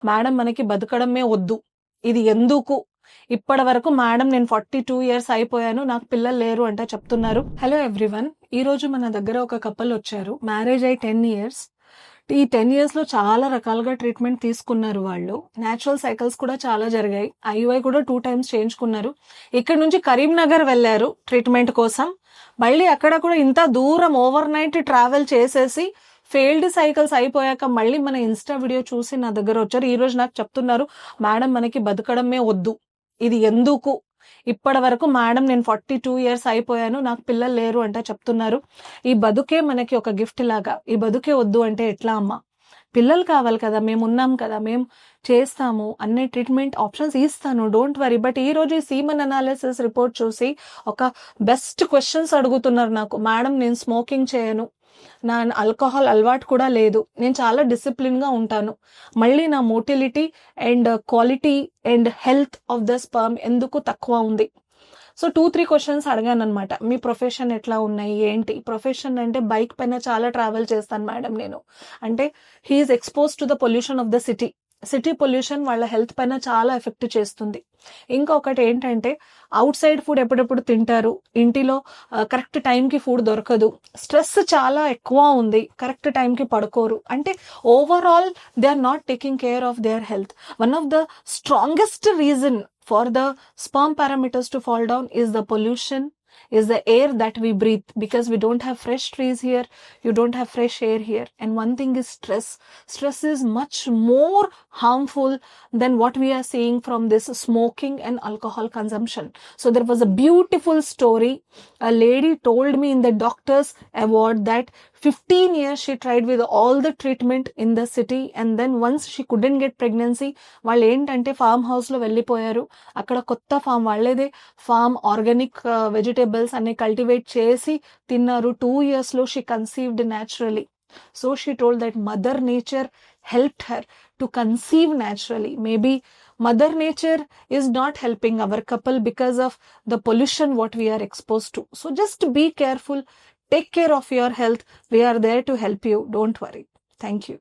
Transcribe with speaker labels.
Speaker 1: Madam మనకి బతకడమే వద్దు, ఇది ఎందుకు, ఇప్పటి వరకు మేడం నేను 42 years అయిపోయాను, నాకు పిల్లలు లేరు అంటే చెప్తున్నారు. హలో ఎవ్రీవన్, ఈ రోజు మన దగ్గర ఒక కపుల్ వచ్చారు. మ్యారేజ్ అయి 10 years. ఈ 10 years లో చాలా రకాలుగా ట్రీట్మెంట్ తీసుకున్నారు. వాళ్ళు న్యాచురల్ సైకిల్స్ కూడా చాలా జరిగాయి. ఐయుఐ కూడా 2 times చేయించుకున్నారు. ఇక్కడ నుంచి కరీంనగర్ వెళ్ళారు ట్రీట్మెంట్ కోసం. మళ్ళీ అక్కడ కూడా ఇంత దూరం ఓవర్ నైట్ ట్రావెల్ చేసేసి ఫెయిల్డ్ సైకిల్స్ అయిపోయాక మళ్ళీ మన ఇన్స్టా వీడియో చూసి నా దగ్గర వచ్చారు. ఈ రోజు నాకు చెప్తున్నారు, మేడం మనకి బతకడమే వద్దు, ఇది ఎందుకు, ఇప్పటి వరకు మేడం నేను 42 years అయిపోయాను, నాకు పిల్లలు లేరు అంటే చెప్తున్నారు. ఈ బతుకే మనకి ఒక గిఫ్ట్ లాగా, ఈ బతుకే వద్దు అంటే ఎట్లా అమ్మా? పిల్లలు కావాలి కదా, మేము ఉన్నాం కదా, మేము చేస్తాము, అన్ని ట్రీట్మెంట్ ఆప్షన్స్ ఇస్తాను, డోంట్ వరీ. బట్ ఈ రోజు ఈ సీమన్ అనాలిసిస్ రిపోర్ట్ చూసి ఒక బెస్ట్ క్వశ్చన్స్ అడుగుతున్నారు నాకు. మేడం నేను స్మోకింగ్ చేయను, నా ఆల్కహాల్ అలవాటు కూడా లేదు, నేను చాలా డిసిప్లిన్గా ఉంటాను, మళ్ళీ నా motility and quality and health of the sperm ఎందుకు తక్కువ ఉంది? సో 2-3 క్వశ్చన్స్ అడిగాను అనమాట. మీ ప్రొఫెషన్ ఎట్లా ఉన్నాయి ఏంటి? ప్రొఫెషన్ అంటే బైక్ పైన చాలా ట్రావెల్ చేస్తాను మేడం నేను. అంటే he's expose to the pollution of the city pollution వాళ్ళ హెల్త్ పైన చాలా ఎఫెక్ట్ చేస్తుంది. ఇంకొకటి ఏంటంటే అవుట్ సైడ్ ఫుడ్ ఎప్పుడెప్పుడు తింటారు, ఇంటిలో కరెక్ట్ టైంకి ఫుడ్ దొరకదు, స్ట్రెస్ చాలా ఎక్కువ ఉంది, కరెక్ట్ టైంకి పడుకోరు. అంటే overall they are not taking care of their health. One of the strongest reason for the sperm parameters to fall down is the pollution, is the air that we breathe, because we don't have fresh trees here, you don't have fresh air here. And one thing is stress is much more harmful than what we are seeing from this smoking and alcohol consumption. So there was a beautiful story. A lady told me in the doctor's award that 15 years she tried with all the treatment in the city, and then once she couldn't get pregnancy, వాళ్ళు ఏంటంటే form హౌస్లో వెళ్ళిపోయారు. అక్కడ కొత్త form, వాళ్ళేదే form organic vegetables అన్ని cultivate చేసి తిన్నారు. 2 yearsలో she conceived naturally. So she told that Mother Nature helped her to conceive naturally. Maybe Mother Nature is not helping our couple because of the pollution what we are exposed to. So just be careful. Take care of your health. We are there to help you. Don't worry. Thank you.